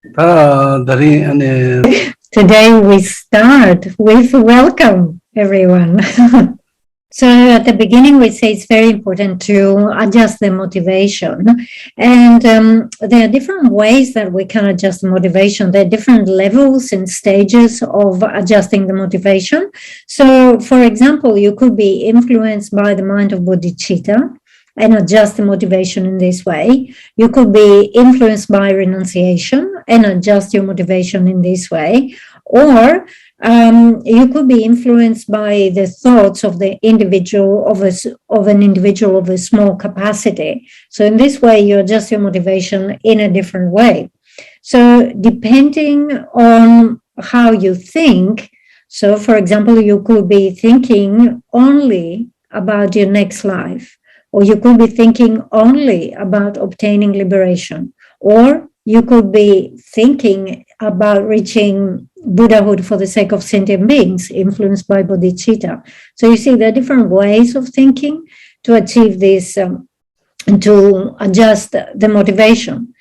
Today we start with welcome, everyone. So at the beginning, we say it's very important to adjust the motivation. And there are different ways that we can adjust the motivation. There are different levels and stages of adjusting the motivation. So, for example, you could be influenced by the mind of bodhicitta and adjust the motivation in this way. You could be influenced by renunciation and adjust your motivation in this way. Or you could be influenced by the thoughts of the individual, of an individual of a small capacity. So in this way, you adjust your motivation in a different way. So depending on how you think, so for example, you could be thinking only about your next life, or you could be thinking only about obtaining liberation, or you could be thinking about reaching Buddhahood for the sake of sentient beings, influenced by bodhicitta. So you see, there are different ways of thinking to achieve this, to adjust the motivation.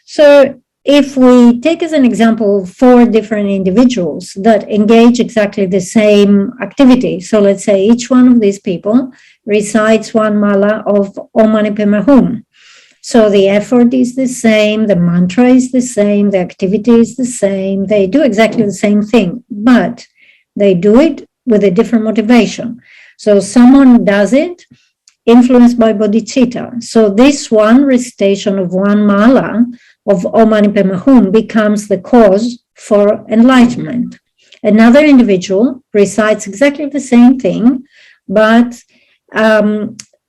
So if we take as an example 4 different individuals that engage exactly the same activity, so let's say each one of these people recites 1 mala of Om Mani Padme Hum. So the effort is the same, the mantra is the same, the activity is the same, they do exactly the same thing, but they do it with a different motivation. So someone does it influenced by bodhicitta. So this one recitation of 1 mala of Om Mani Padme Hum becomes the cause for enlightenment. Another individual recites exactly the same thing, but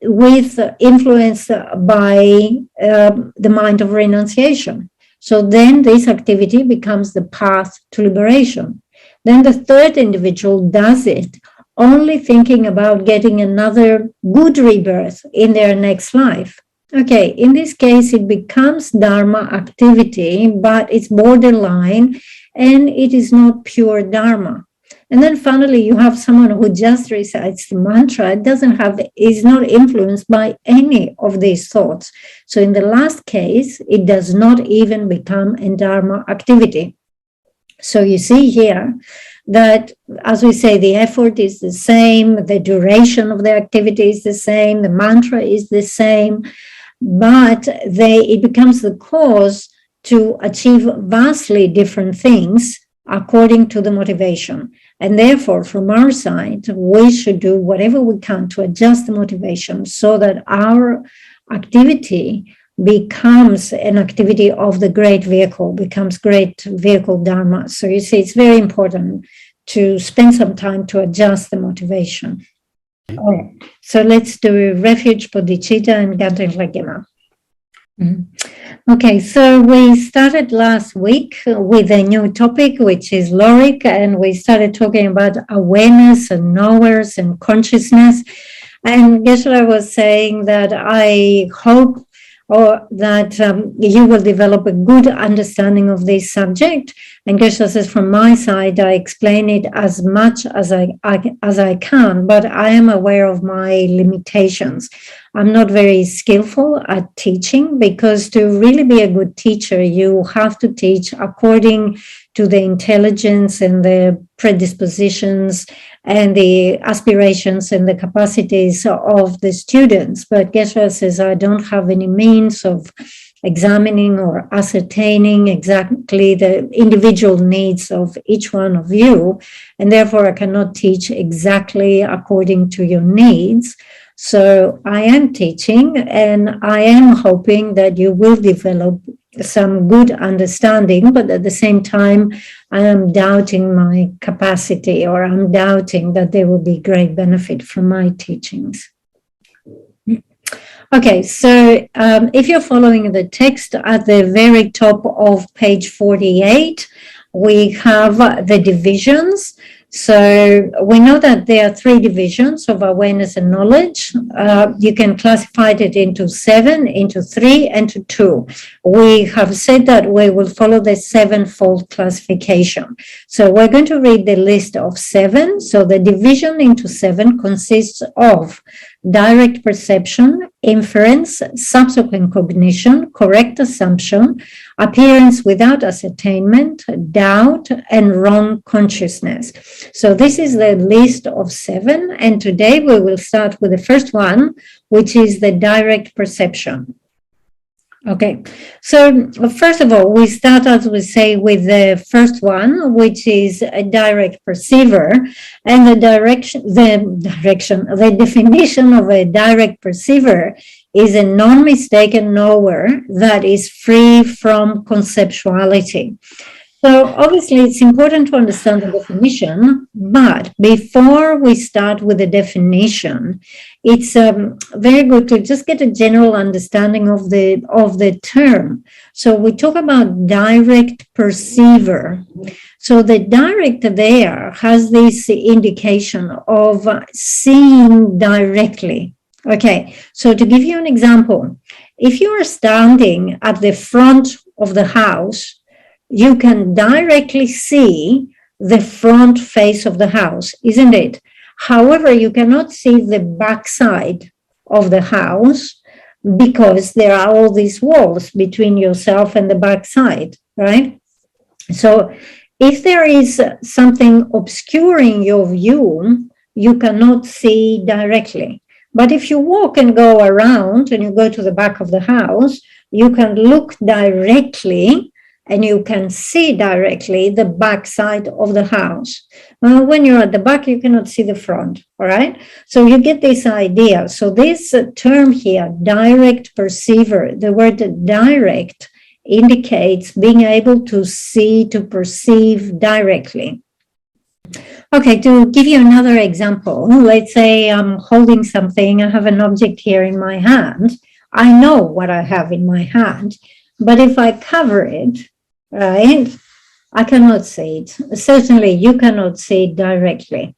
with influence by the mind of renunciation. So then this activity becomes the path to liberation. Then the third individual does it only thinking about getting another good rebirth in their next life. Okay, in this case, it becomes Dharma activity, but it's borderline and it is not pure Dharma. And then finally, you have someone who just recites the mantra, is not influenced by any of these thoughts. So in the last case, it does not even become a Dharma activity. So you see here that, as we say, the effort is the same, the duration of the activity is the same, the mantra is the same, but it becomes the cause to achieve vastly different things according to the motivation. And therefore, from our side, we should do whatever we can to adjust the motivation so that our activity becomes an activity of the great vehicle, becomes great vehicle Dharma. So you see, it's very important to spend some time to adjust the motivation. Okay. So let's do refuge, bodhicitta, and Gaden Lagima. Okay, so we started last week with a new topic, which is Lorig, and we started talking about awareness and knowers and consciousness. And Geshe was saying that I hope that you will develop a good understanding of this subject. And Geshe says, from my side, I explain it as much as I can, but I am aware of my limitations. I'm not very skillful at teaching, because to really be a good teacher, you have to teach according to the intelligence and the predispositions and the aspirations and the capacities of the students. But Geshe says, I don't have any means of examining or ascertaining exactly the individual needs of each one of you, and therefore I cannot teach exactly according to your needs. So I am teaching, and I am hoping that you will develop some good understanding, but at the same time, I am doubting my capacity, or I'm doubting that there will be great benefit from my teachings. Okay, so if you're following the text, at the very top of page 48, we have the divisions. So we know that there are 3 divisions of awareness and knowledge. You can classify it into 7, into 3, and to 2. We have said that we will follow the 7-fold classification. So we're going to read the list of 7. So the division into 7 consists of direct perception, inference, subsequent cognition, correct assumption, appearance without ascertainment, doubt, and wrong consciousness. So this is the list of 7, and today we will start with the first one, which is the direct perception. Okay, so first of all, we start, as we say, with the first one, which is a direct perceiver, and the definition of a direct perceiver is a non-mistaken knower that is free from conceptuality. So obviously it's important to understand the definition, but before we start with the definition, it's very good to just get a general understanding of the term. So we talk about direct perceiver. So the direct there has this indication of seeing directly. Okay, so to give you an example, if you are standing at the front of the house, you can directly see the front face of the house, isn't it? However, you cannot see the backside of the house because there are all these walls between yourself and the backside, right? So if there is something obscuring your view, you cannot see directly. But if you walk and go around and you go to the back of the house, you can look directly and you can see directly the back side of the house. When you're at the back, you cannot see the front, all right? So you get this idea. So this term here, direct perceiver, the word direct indicates being able to see, to perceive directly. Okay, to give you another example, let's say I'm holding something, I have an object here in my hand. I know what I have in my hand, but if I cover it, right, I cannot see it. Certainly, you cannot see it directly,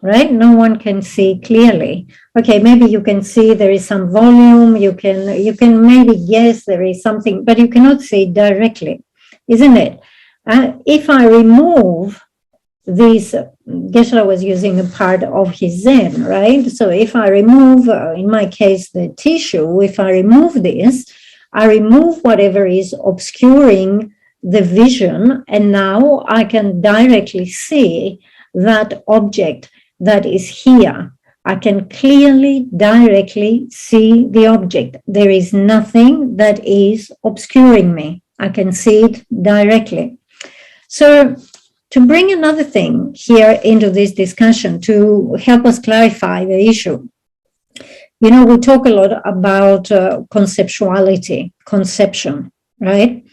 right? No one can see clearly. Okay, maybe you can see there is some volume. You can maybe guess there is something, but you cannot see it directly, isn't it? If I remove this, Geshe was using a part of his Zen, right? So if I remove, in my case, the tissue, if I remove this, I remove whatever is obscuring the vision, and now I can directly see that object that is here. I can clearly, directly see the object. There is nothing that is obscuring me. I can see it directly. So to bring another thing here into this discussion to help us clarify the issue, you know, we talk a lot about conceptuality, conception, right?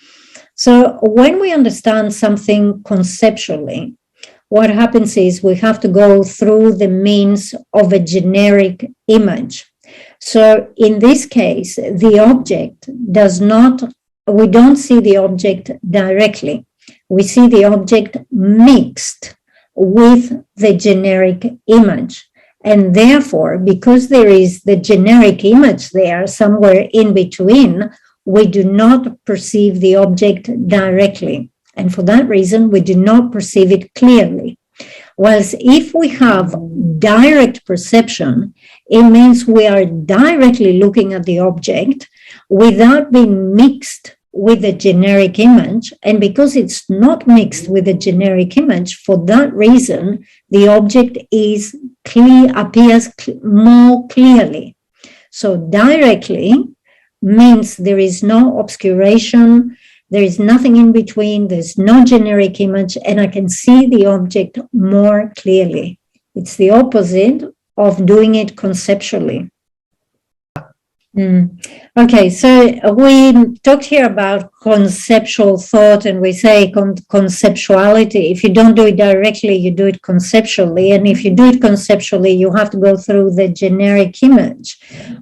So when we understand something conceptually, what happens is we have to go through the means of a generic image. So in this case, the object does not, we don't see the object directly. We see the object mixed with the generic image. And therefore, because there is the generic image there somewhere in between, we do not perceive the object directly. And for that reason, we do not perceive it clearly. Whereas if we have direct perception, it means we are directly looking at the object without being mixed with the generic image. And because it's not mixed with the generic image, for that reason, the object is appears more clearly. So directly means there is no obscuration, there is nothing in between, there's no generic image, and I can see the object more clearly. It's the opposite of doing it conceptually. Okay, so we talked here about conceptual thought, and we say conceptuality. If you don't do it directly, you do it conceptually. And if you do it conceptually, you have to go through the generic image.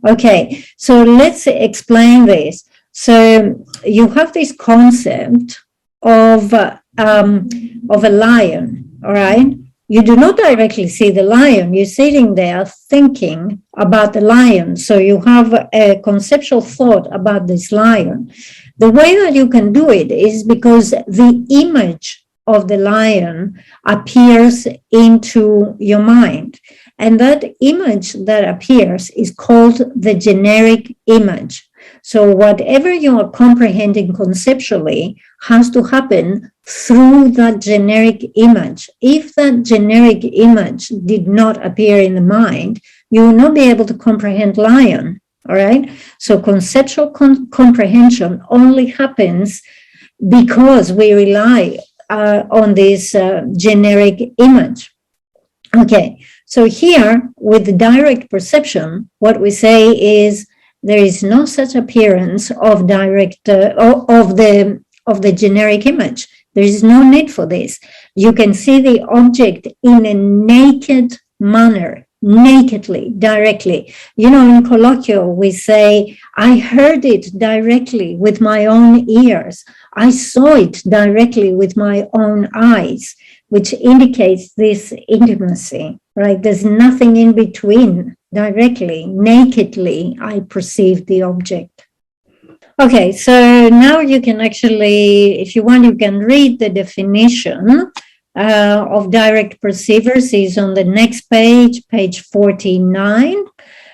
Okay, so let's explain this. So you have this concept of a lion, all right? You do not directly see the lion. You're sitting there thinking about the lion. So you have a conceptual thought about this lion. The way that you can do it is because the image of the lion appears into your mind. And that image that appears is called the generic image. So whatever you are comprehending conceptually has to happen through that generic image. If that generic image did not appear in the mind, you will not be able to comprehend lion, all right? So conceptual comprehension only happens because we rely on this generic image. Okay, so here with direct perception, what we say is there is no such appearance of direct of the generic image. There is no need for this. You can see the object in a naked manner, nakedly, directly. You know, in colloquial, we say, I heard it directly with my own ears. I saw it directly with my own eyes, which indicates this intimacy, right? There's nothing in between. Directly, nakedly, I perceive the object. Okay, so now you can actually, if you want, you can read the definition of direct perceivers is on the next page, page 49.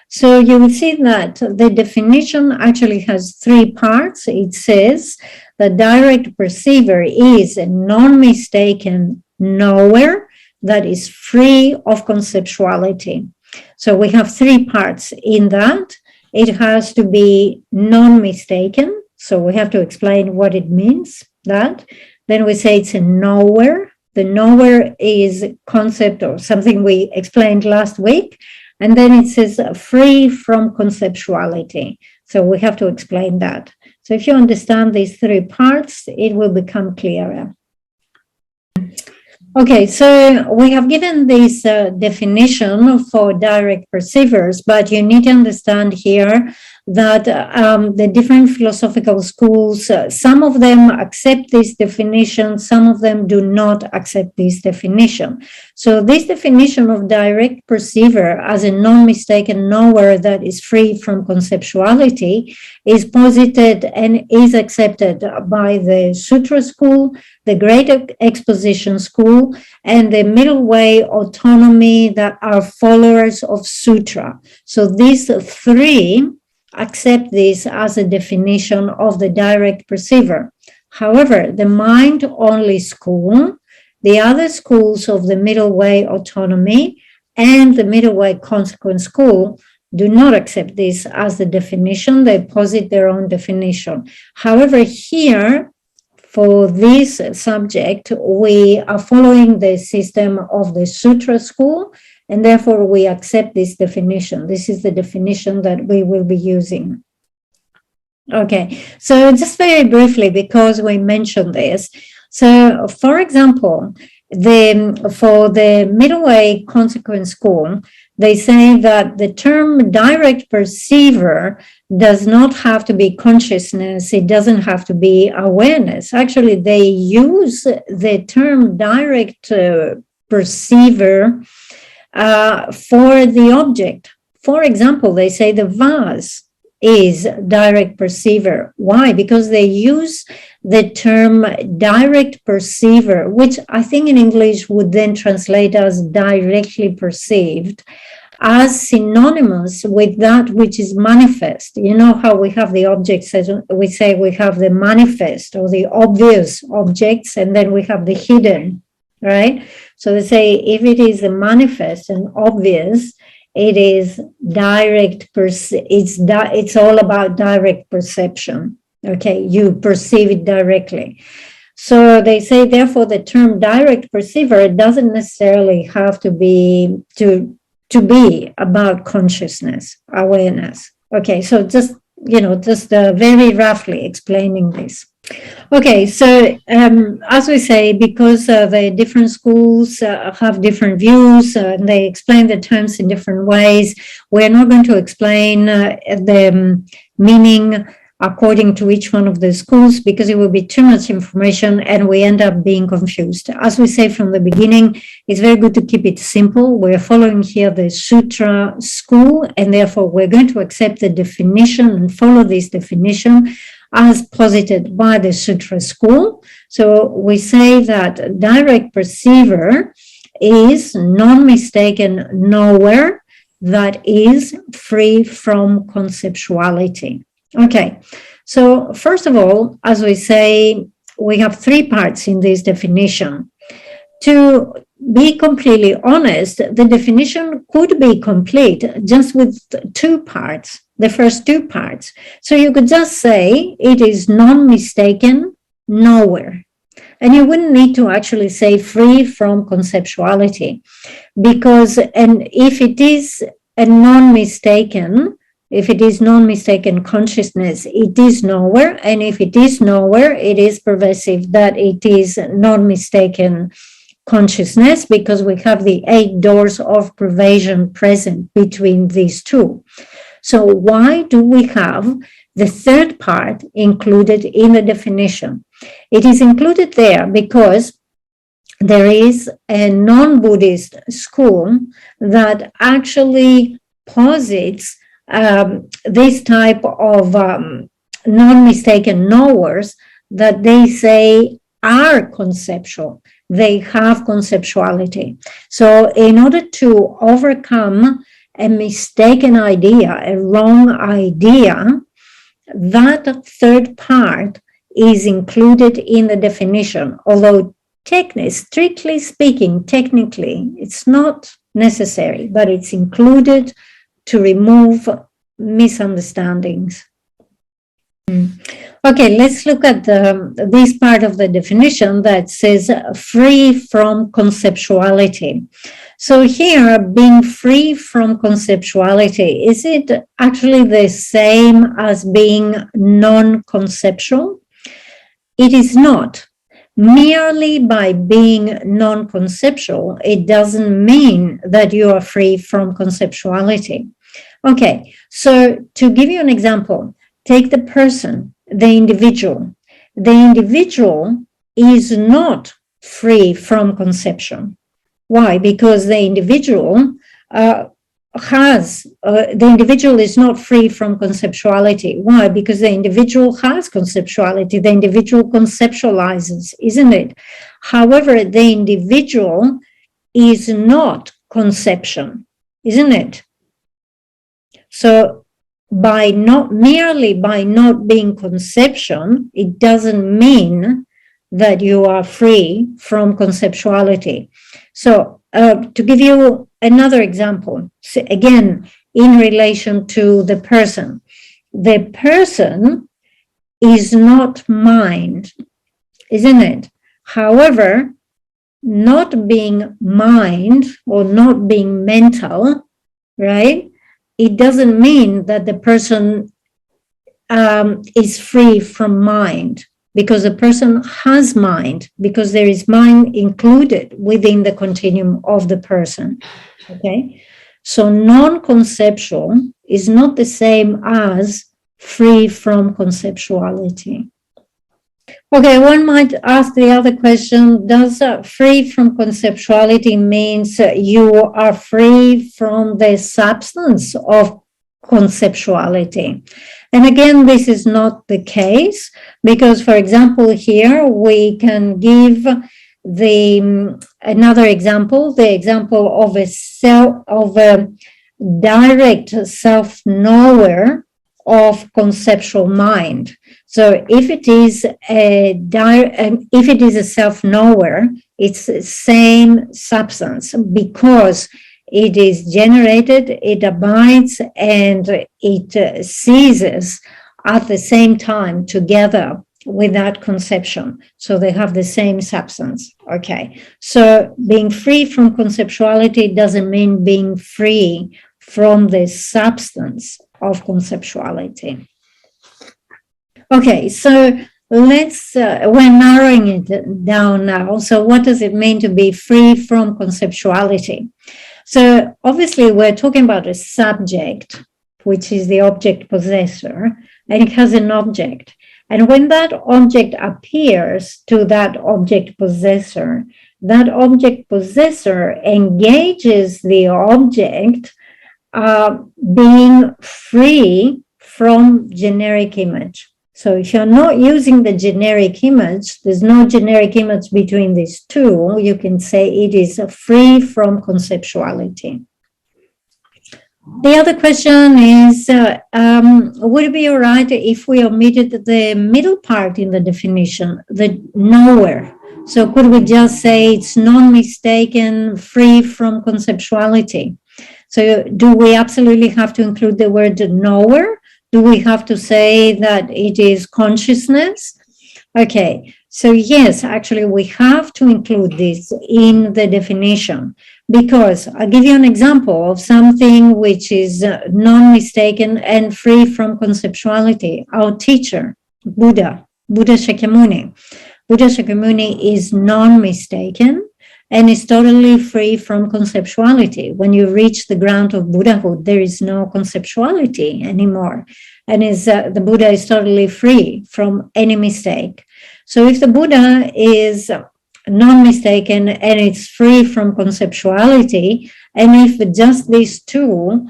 So you will see that the definition actually has three parts. It says the direct perceiver is a non-mistaken knower that is free of conceptuality. So we have three parts in that. It has to be non-mistaken. So we have to explain what it means, that. Then we say it's a knower. The knower is a concept or something we explained last week. And then it says free from conceptuality. So we have to explain that. So if you understand these three parts, it will become clearer. Okay, so we have given this definition for direct perceivers, but you need to understand here that the different philosophical schools, some of them accept this definition, some of them do not accept this definition. So this definition of direct perceiver as a non-mistaken knower that is free from conceptuality is posited and is accepted by the Sutra school, the Great Exposition school, and the Middle Way autonomy that are followers of Sutra. So these three accept this as a definition of the direct perceiver. However, the mind-only school, the other schools of the Middle Way autonomy, and the Middle Way consequent school do not accept this as the definition. They posit their own definition. However, here, for this subject, we are following the system of the Sutra school, and therefore we accept this definition. This is the definition that we will be using. Okay, so just very briefly, because we mentioned this. So, for example, for the Middle Way consequent school, they say that the term direct perceiver does not have to be consciousness, it doesn't have to be awareness. Actually, they use the term direct perceiver for the object. For example, they say the vase is direct perceiver. Why? Because they use the term direct perceiver, which I think in English would then translate as directly perceived, as synonymous with that which is manifest. You know how we have the objects, as we say we have the manifest or the obvious objects, and then we have the hidden, right? So they say if it is a manifest and obvious, it is direct, it's all about direct perception. Okay, you perceive it directly. So they say, therefore, the term direct perceiver doesn't necessarily have to be about consciousness, awareness. Okay, so just very roughly explaining this. Okay, so as we say, because the different schools have different views, and they explain the terms in different ways, we're not going to explain the meaning according to each one of the schools, because it will be too much information and we end up being confused. As we say from the beginning, it's very good to keep it simple. We're following here the Sutra school, and therefore we're going to accept the definition and follow this definition as posited by the Sutra school. So we say that direct perceiver is non-mistaken knower that is free from conceptuality. Okay, so first of all, as we say, we have three parts in this definition. To be completely honest, the definition could be complete just with two parts, the first two parts. So you could just say it is non-mistaken knower. And you wouldn't need to actually say free from conceptuality, because, and if it is a non-mistaken, if it is non-mistaken consciousness, it is knower. And if it is knower, it is pervasive that it is non-mistaken consciousness, because we have the 8 doors of pervasion present between these two. So why do we have the third part included in the definition? It is included there because there is a non-Buddhist school that actually posits this type of non-mistaken knowers that they say are conceptual. They have conceptuality. So in order to overcome a mistaken idea, a wrong idea, that third part is included in the definition, although strictly speaking, technically, it's not necessary, but it's included to remove misunderstandings. Okay, let's look at this part of the definition that says free from conceptuality. So here, being free from conceptuality, is it actually the same as being non-conceptual? It is not. Merely by being non-conceptual, it doesn't mean that you are free from conceptuality. Okay, so to give you an example, take the person, the individual. The individual is not free from conception. Why? Because the individual the individual is not free from conceptuality. Why? Because the individual has conceptuality. The individual conceptualizes, isn't it? However, the individual is not conception, isn't it? So merely by not being conception, it doesn't mean that you are free from conceptuality. So to give you another example, again, in relation to the person is not mind, isn't it? However, not being mind or not being mental, right? It doesn't mean that the person is free from mind, because the person has mind, because there is mind included within the continuum of the person. Okay, so non-conceptual is not the same as free from conceptuality. Okay, one might ask the other question, does free from conceptuality means you are free from the substance of conceptuality? And again, this is not the case, because, for example, here we can give another example, the example of a direct self-knower of conceptual mind. So if it is a self-knower, it's the same substance, because it is generated, it abides, and it ceases at the same time together with that conception. So they have the same substance. Okay. So being free from conceptuality doesn't mean being free from the substance of conceptuality. Okay, so we're narrowing it down now. So what does it mean to be free from conceptuality? So obviously we're talking about a subject, which is the object possessor, and it has an object. And when that object appears to that object possessor engages the object being free from generic image. So if you're not using the generic image, there's no generic image between these two, you can say it is free from conceptuality. The other question is, would it be all right if we omitted the middle part in the definition, the nowhere? So could we just say it's non-mistaken, free from conceptuality? So do we absolutely have to include the word nowhere? Do we have to say that it is consciousness? Okay, so yes, actually we have to include this in the definition, because I'll give you an example of something which is non-mistaken and free from conceptuality. Our teacher, Buddha Shakyamuni. Buddha Shakyamuni is non-mistaken and is totally free from conceptuality. When you reach the ground of Buddhahood, there is no conceptuality anymore. And the Buddha is totally free from any mistake. So if the Buddha is non-mistaken and it's free from conceptuality, and if just these two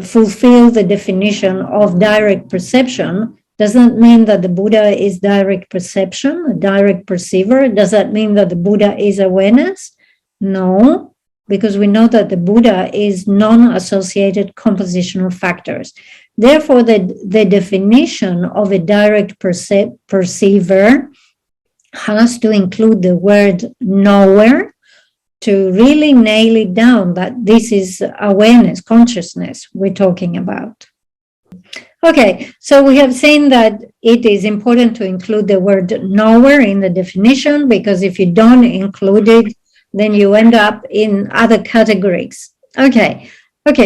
fulfill the definition of direct perception, does that mean that the Buddha is direct perception, a direct perceiver? Does that mean that the Buddha is awareness? No, because we know that the Buddha is non-associated compositional factors. Therefore, the definition of a direct perceiver has to include the word nowhere to really nail it down that this is awareness, consciousness we're talking about. Okay, so we have seen that it is important to include the word nowhere in the definition, because if you don't include it, then you end up in other categories. Okay,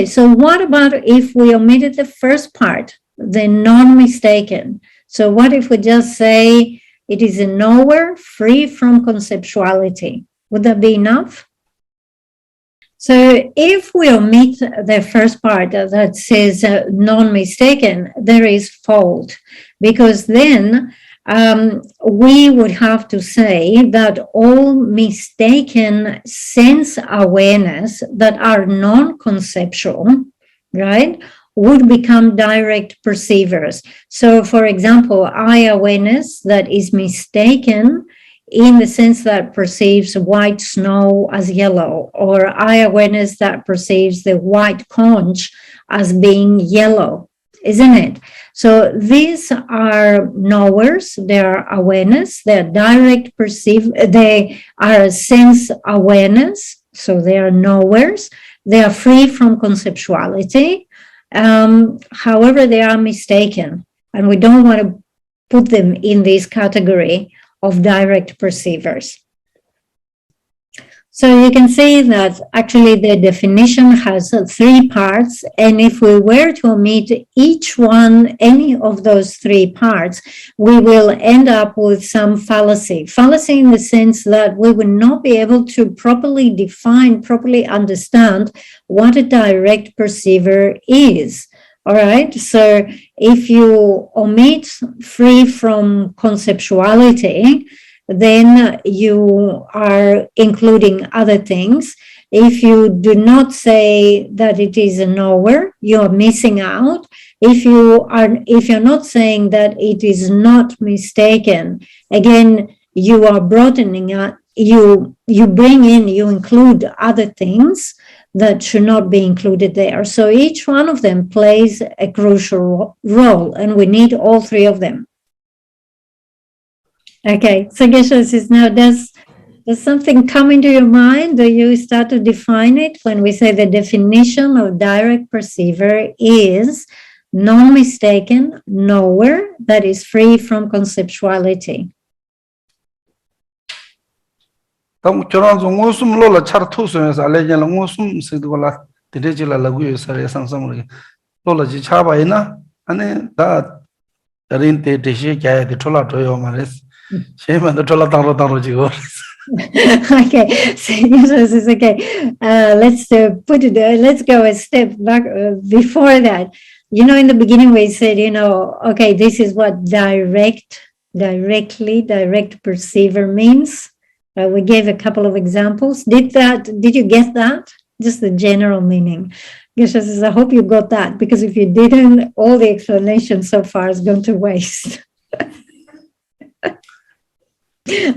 so what about if we omitted the first part, the non-mistaken? So what if we just say it is a nowhere free from conceptuality? Would that be enough? So if we omit the first part that says non-mistaken, there is fault, because then we would have to say that all mistaken sense awareness that are non-conceptual, right, would become direct perceivers. So for example, eye awareness that is mistaken in the sense that perceives white snow as yellow, or eye awareness that perceives the white conch as being yellow, isn't it? So these are knowers, they are awareness, they are direct perceive, they are sense awareness, so they are knowers, they are free from conceptuality. However, they are mistaken, and we don't want to put them in this category of direct perceivers. So you can see that actually the definition has three parts, and if we were to omit each one, any of those three parts, we will end up with some fallacy. Fallacy in the sense that we will not be able to properly define, properly understand what a direct perceiver is. All right, so if you omit free from conceptuality, then you are including other things. If you do not say that it is a knower, you are missing out. If you're not saying that it is not mistaken, again, you are broadening out. You include other things that should not be included there. So each one of them plays a crucial role, and we need all three of them. Okay, so Geshe says, now does something come into your mind? Do you start to define it when we say the definition of direct perceiver is non-mistaken knower that is free from conceptuality? Okay, so yes, okay. Let's put it. Let's go a step back before that. You know, in the beginning we said, okay, this is what direct perceiver means. We gave a couple of examples. Did you get that? Just the general meaning. Geshe says, I hope you got that, because if you didn't, all the explanation so far is going to waste.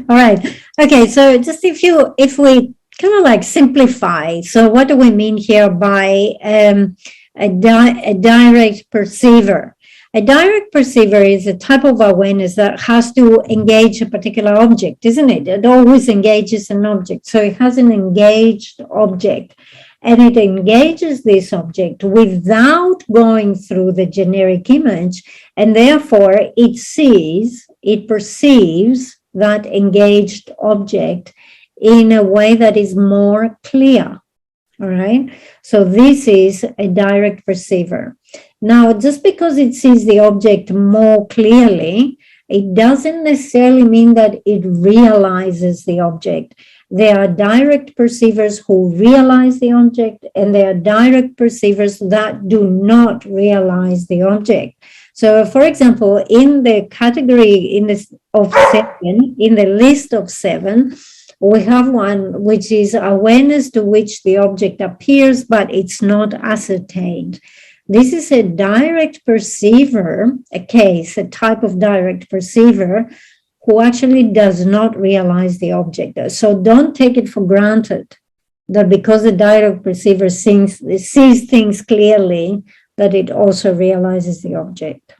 All right. Okay. So just if we kind of like simplify. So what do we mean here by a direct perceiver? A direct perceiver is a type of awareness that has to engage a particular object, isn't it? It always engages an object. So it has an engaged object, and it engages this object without going through the generic image, and therefore it perceives that engaged object in a way that is more clear. All right. So this is a direct perceiver. Now, just because it sees the object more clearly, it doesn't necessarily mean that it realizes the object. There are direct perceivers who realize the object, and there are direct perceivers that do not realize the object. So, for example, in the category of 7, in the list of 7, we have one which is awareness to which the object appears, but it's not ascertained. This is a direct perceiver, a type of direct perceiver who actually does not realize the object. So don't take it for granted that because the direct perceiver sees things clearly, that it also realizes the object.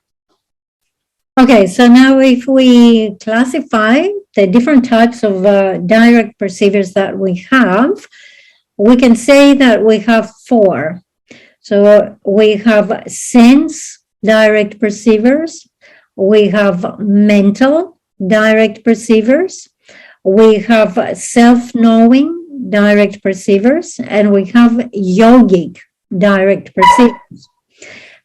Okay, so now if we classify the different types of direct perceivers that we can say that we have 4. So we have sense direct perceivers, we have mental direct perceivers, we have self-knowing direct perceivers, and we have yogic direct perceivers.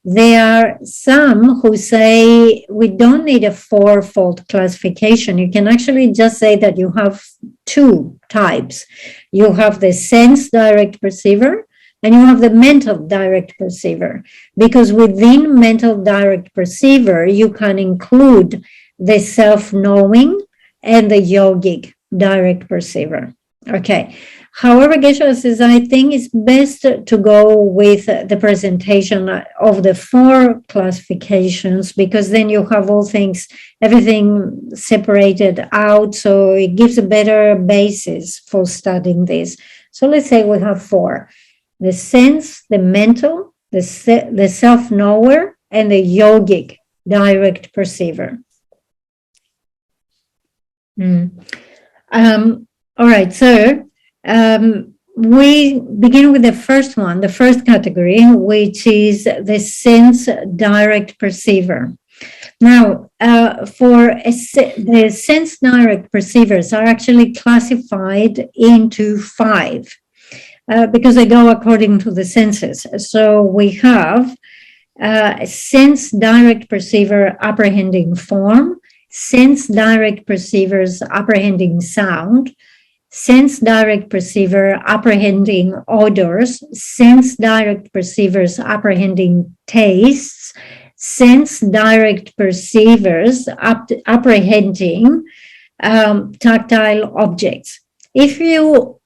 There are some who say we don't need a 4-fold classification. You can actually just say that you have 2 types. You have the sense direct perceiver, and you have the mental direct perceiver, because within mental direct perceiver, you can include the self-knowing and the yogic direct perceiver. Okay. However, Geshe says, I think it's best to go with the presentation of the 4 classifications, because then you have everything separated out. So it gives a better basis for studying this. So let's say we have 4. The sense, the mental, the self-knower, and the yogic direct perceiver. All right, so we begin with the first one, the first category, which is the sense direct perceiver. Now, the sense direct perceivers are actually classified into 5. Because they go according to the senses. So we have sense direct perceiver apprehending form, sense direct perceivers apprehending sound, sense direct perceiver apprehending odors, sense direct perceivers apprehending tastes, sense direct perceivers apprehending tactile objects.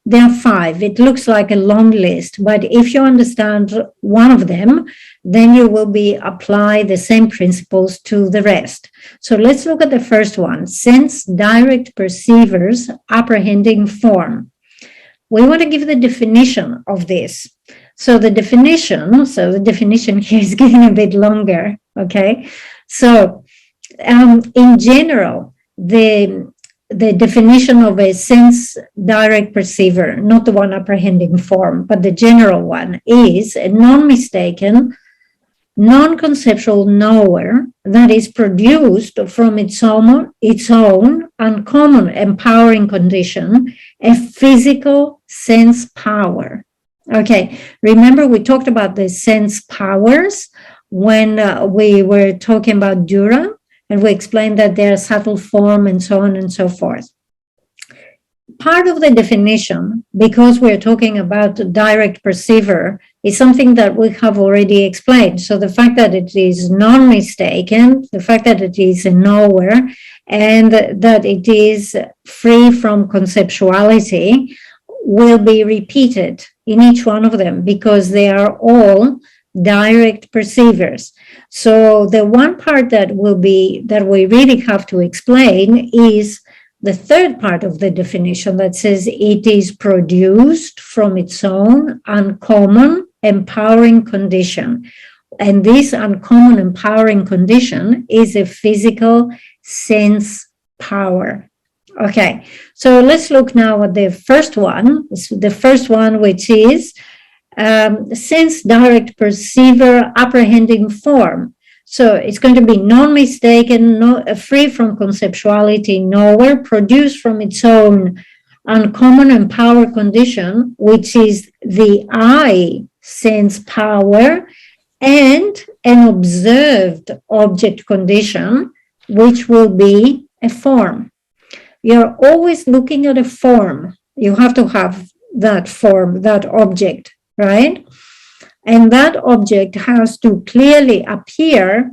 There are 5. It looks like a long list, but if you understand one of them, then you will apply the same principles to the rest. So let's look at the first one, sense direct perceivers apprehending form. We want to give the definition of this. So the definition here is getting a bit longer, okay? So in general, the definition of a sense direct perceiver, not the one apprehending form, but the general one, is a non-mistaken, non-conceptual knower that is produced from its own uncommon empowering condition, a physical sense power. Okay, remember we talked about the sense powers when we were talking about Dura, and we explained that they're subtle form and so on and so forth. Part of the definition, because we're talking about direct perceiver, is something that we have already explained. So the fact that it is non-mistaken, the fact that it is a knower, and that it is free from conceptuality will be repeated in each one of them, because they are all direct perceivers. So the one part that we really have to explain is the third part of the definition that says it is produced from its own uncommon empowering condition. And this uncommon empowering condition is a physical sense power. Okay, so let's look now at the first one, which is sense direct perceiver apprehending form. So it's going to be non-mistaken, free from conceptuality, knower, produced from its own uncommon empowered condition, which is the I sense power, and an observed object condition, which will be a form. You're always looking at a form. You have to have that form, that object, right? And that object has to clearly appear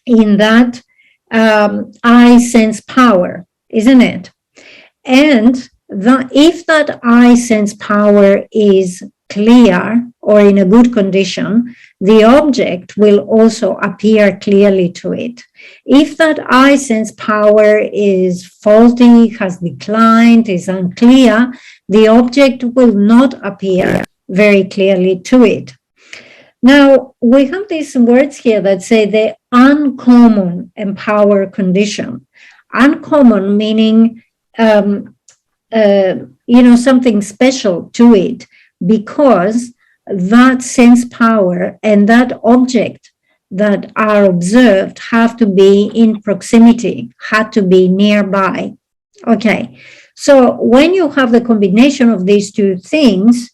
in that I sense power, isn't it? And if that I sense power is clear or in a good condition, the object will also appear clearly to it. If that I sense power is faulty, has declined, is unclear, the object will not appear very clearly to it. Now, we have these words here that say the uncommon empower condition. Uncommon meaning, something special to it, because that sense power and that object that are observed have to be in proximity, had to be nearby. Okay, so when you have the combination of these two things,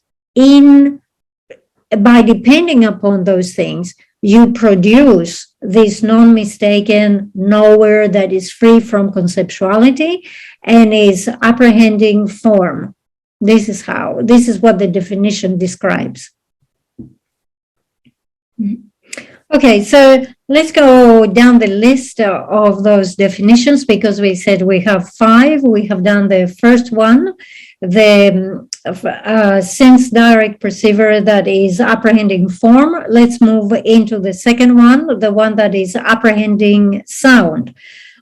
by depending upon those things, you produce this non-mistaken knower that is free from conceptuality and is apprehending form. This is what the definition describes. Okay, so let's go down the list of those definitions, because we said we have 5. We have done the first one, the sense direct perceiver that is apprehending form. Let's move into the second one, the one that is apprehending sound.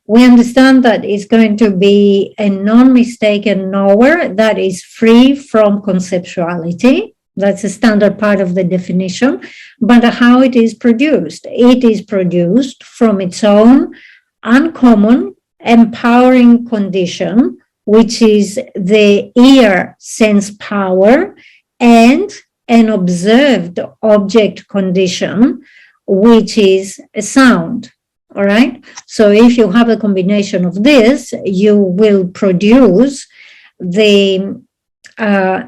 We understand that it's going to be a non-mistaken knower that is free from conceptuality. That's a standard part of the definition. But how it is produced? It is produced from its own uncommon empowering condition, which is the ear sense power, and an observed object condition, which is a sound. All right. So if you have a combination of this, you will produce the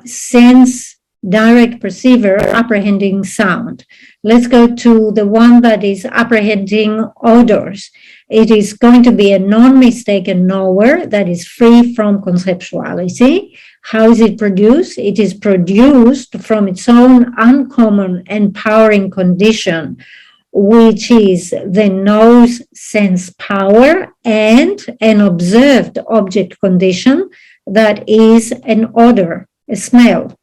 sense direct perceiver apprehending sound. Let's go to the one that is apprehending odors. It is going to be a non-mistaken knower that is free from conceptuality. How is it produced? It is produced from its own uncommon empowering condition, which is the nose sense power and an observed object condition that is an odor, a smell.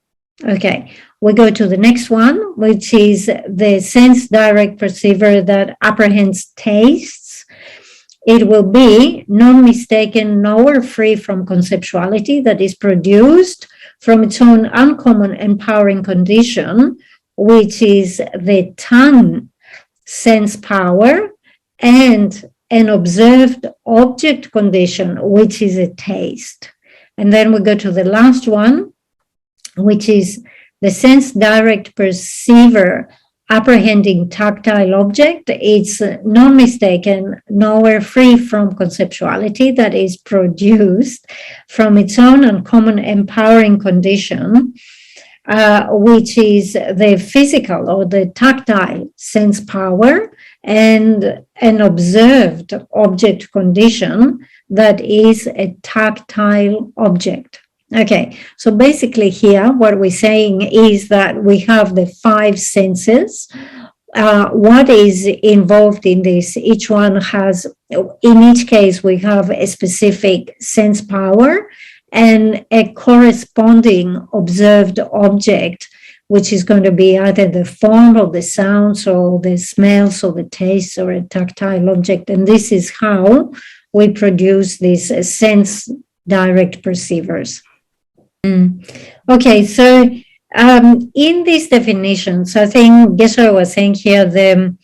Okay, we go to the next one, which is the sense direct perceiver that apprehends tastes. It will be non-mistaken knower free from conceptuality that is produced from its own uncommon empowering condition, which is the tongue sense power and an observed object condition, which is a taste. And then we go to the last one, which is the sense direct perceiver apprehending tactile object. It's non-mistaken knower free from conceptuality that is produced from its own uncommon empowering condition, which is the physical or the tactile sense power and an observed object condition that is a tactile object. Okay, so basically here what we're saying is that we have the 5 senses. What is involved in this? Each one has, in each case, we have a specific sense power and a corresponding observed object, which is going to be either the form or the sounds or the smells or the tastes or a tactile object. And this is how we produce these sense direct perceivers. Okay, so in these definitions, I think Geshe was saying here,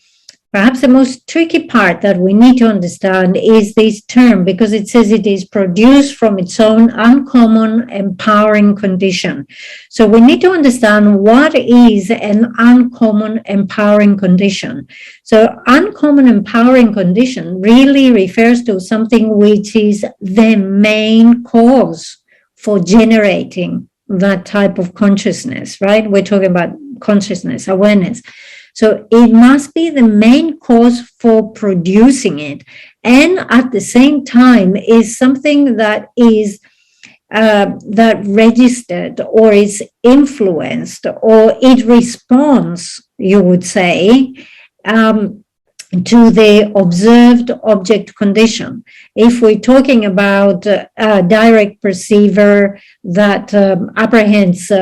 perhaps the most tricky part that we need to understand is this term, because it says it is produced from its own uncommon empowering condition. So we need to understand what is an uncommon empowering condition. So uncommon empowering condition really refers to something which is the main cause for generating that type of consciousness, right? We're talking about consciousness, awareness. So it must be the main cause for producing it. And at the same time is something that is that registered or is influenced or it responds, you would say, to the observed object condition. If we're talking about a direct perceiver that apprehends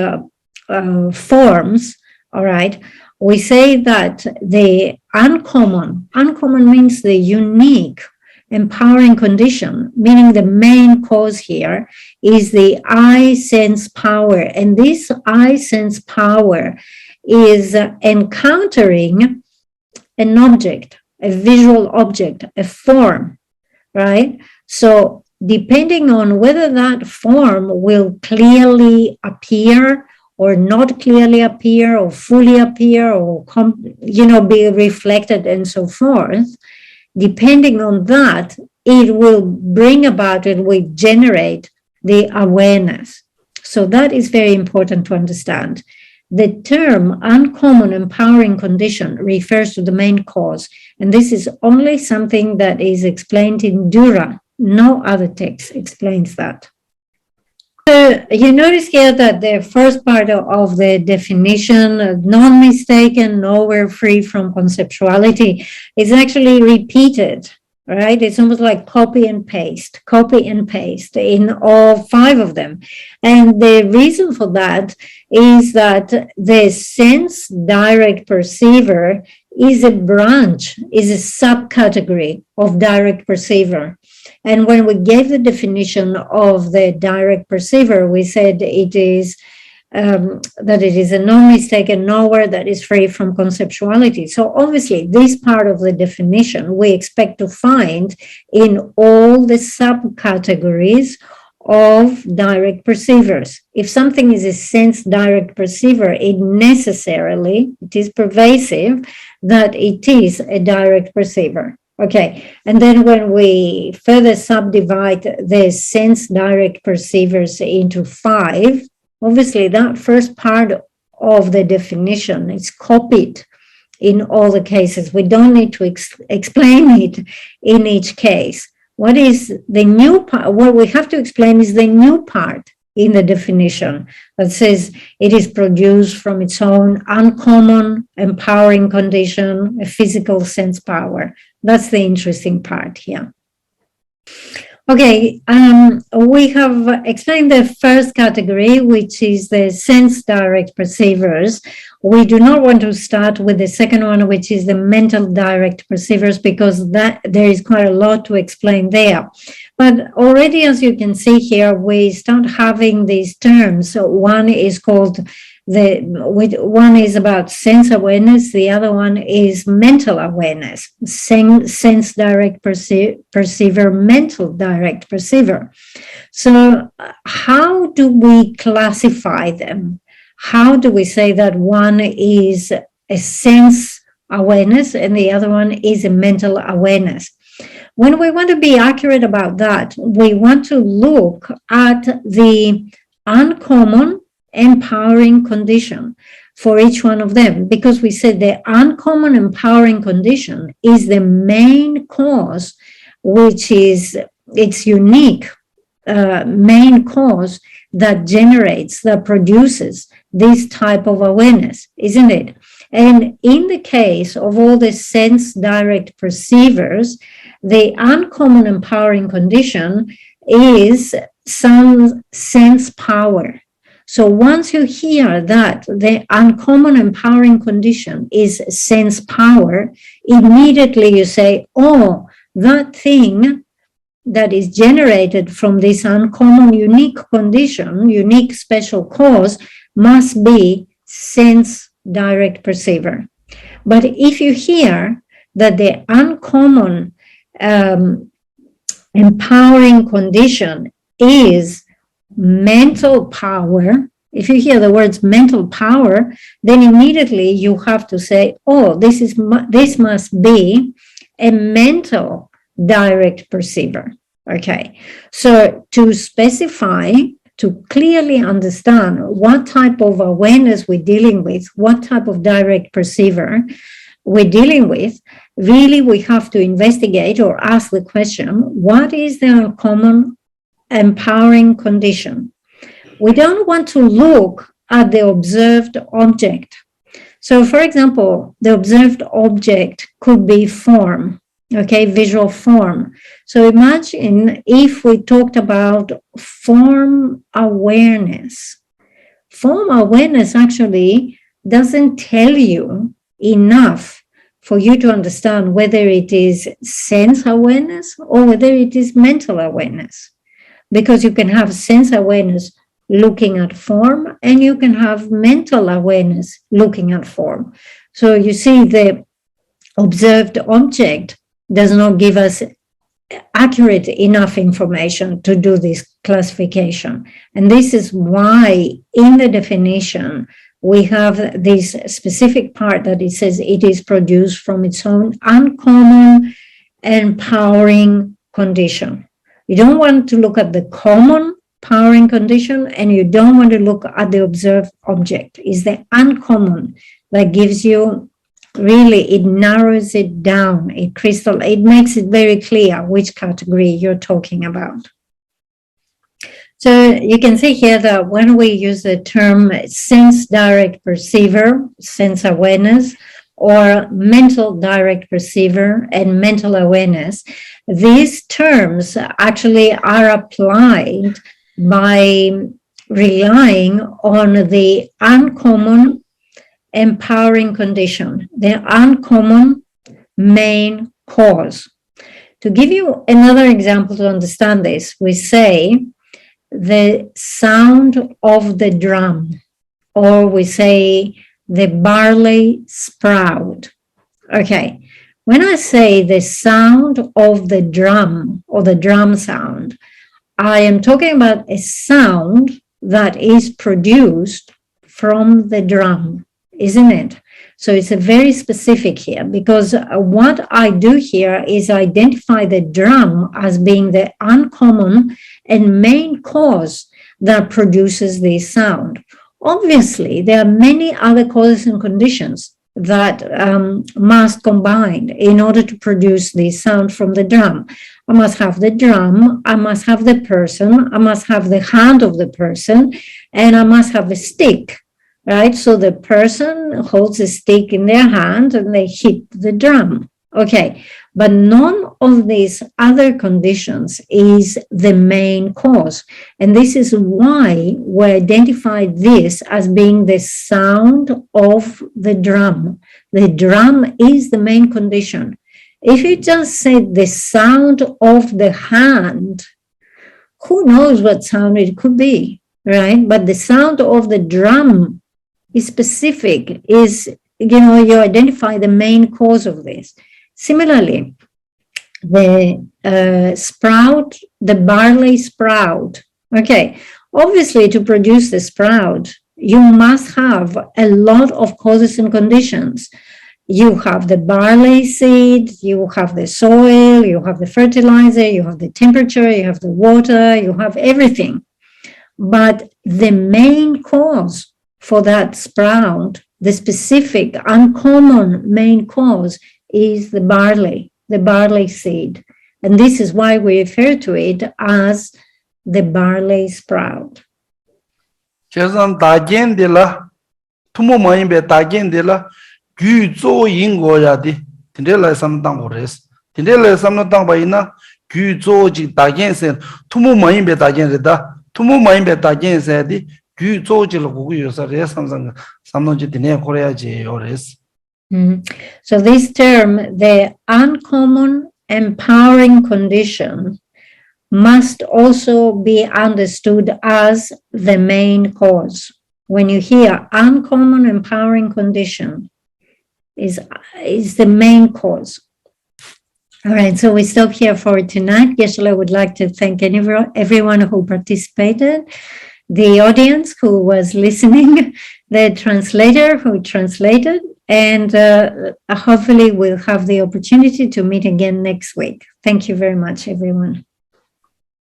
forms, all right, we say that the uncommon means the unique empowering condition, meaning the main cause here is the I sense power. And this I sense power is encountering an object, a visual object, a form, right? So depending on whether that form will clearly appear or not clearly appear or fully appear or, be reflected and so forth, depending on that, it will bring about, it will generate the awareness. So that is very important to understand. The term uncommon empowering condition refers to the main cause, and this is only something that is explained in Dura. No other text explains that. So you notice here that the first part of the definition, non-mistaken, nowhere free from conceptuality, is actually repeated, right? It's almost like copy and paste in all 5 of them. And the reason for that is that the sense direct perceiver is a branch, is a subcategory of direct perceiver. And when we gave the definition of the direct perceiver, we said it is that it is a non-mistaken knower that is free from conceptuality. So obviously, this part of the definition we expect to find in all the subcategories of direct perceivers. If something is a sense direct perceiver, it is pervasive that it is a direct perceiver. Okay, and then when we further subdivide the sense direct perceivers into 5, obviously that first part of the definition is copied in all the cases. We don't need to explain it in each case. What is the new part? What we have to explain is the new part in the definition that says it is produced from its own uncommon empowering condition, a physical sense power. That's the interesting part here. Okay, we have explained the first category, which is the sense direct perceivers. We do not want to start with the second one, which is the mental direct perceivers, because there is quite a lot to explain there. But already, as you can see here, we start having these terms. So one is called one is about sense awareness, the other one is mental awareness, sense direct perceiver, mental direct perceiver. So how do we classify them? How do we say that one is a sense awareness and the other one is a mental awareness? When we want to be accurate about that, we want to look at the uncommon empowering condition for each one of them, because we said the uncommon empowering condition is the main cause, which is its unique main cause that produces this type of awareness, isn't it? And in the case of all the sense direct perceivers, the uncommon empowering condition is some sense power. So once you hear that the uncommon empowering condition is sense power, immediately you say, oh, that thing that is generated from this uncommon unique condition, unique special cause, must be sense direct perceiver. But if you hear that the uncommon empowering condition is mental power, if you hear the words mental power, then immediately you have to say, oh, this must be a mental direct perceiver. Okay, so to specify, to clearly understand what type of awareness we're dealing with, what type of direct perceiver we're dealing with, really we have to investigate or ask the question, what is the uncommon empowering condition? We don't want to look at the observed object. So for example, the observed object could be form, okay, visual form. So imagine if we talked about form awareness. Form awareness actually doesn't tell you enough for you to understand whether it is sense awareness or whether it is mental awareness. Because you can have sense awareness looking at form and you can have mental awareness looking at form. So you see, the observed object does not give us accurate enough information to do this classification. And this is why in the definition, we have this specific part that it says it is produced from its own uncommon empowering condition. You don't want to look at the common powering condition and you don't want to look at the observed object. It's the uncommon that gives you, really, it narrows it down, it makes it very clear which category you're talking about. So you can see here that when we use the term sense direct perceiver, sense awareness, or mental direct perceiver and mental awareness, these terms actually are applied by relying on the uncommon empowering condition, the uncommon main cause. To give you another example to understand this, we say the sound of the drum, or we say the barley sprout. Okay, when I say the sound of the drum or the drum sound, I am talking about a sound that is produced from the drum, isn't it? So it's a very specific here, because what I do here is identify the drum as being the uncommon and main cause that produces this sound. Obviously, there are many other causes and conditions that must combine in order to produce this sound from the drum. I must have the drum, I must have the person, I must have the hand of the person, and I must have a stick, right? So the person holds a stick in their hand and they hit the drum. Okay, but none of these other conditions is the main cause. And this is why we identify this as being the sound of the drum. The drum is the main condition. If you just say the sound of the hand, who knows what sound it could be, right? But the sound of the drum is specific, is, you identify the main cause of this. Similarly, the sprout, the barley sprout. Okay, obviously to produce the sprout, you must have a lot of causes and conditions. You have the barley seed, you have the soil, you have the fertilizer, you have the temperature, you have the water, you have everything. But the main cause for that sprout, the specific uncommon main cause, is the barley seed. And this is why we refer to it as the barley sprout. Chazan dagen de la tumo mayin be dagen de la gu zo yin go ya di tinde la sam dang bo res tinde la sam na dang ba ina gu zo ji dagen se tumo mayin be dagen re da tumo mayin be dagen se di 규 조지를 보고 요서 레삼상 삼론지 디네 코레야지 요레스. So this term, the uncommon empowering condition, must also be understood as the main cause. When you hear uncommon empowering condition is the main cause. All right, so we stop here for tonight. Geshe would like to thank everyone who participated, the audience who was listening, the translator who translated, and hopefully we'll have the opportunity to meet again next week. Thank you very much, everyone.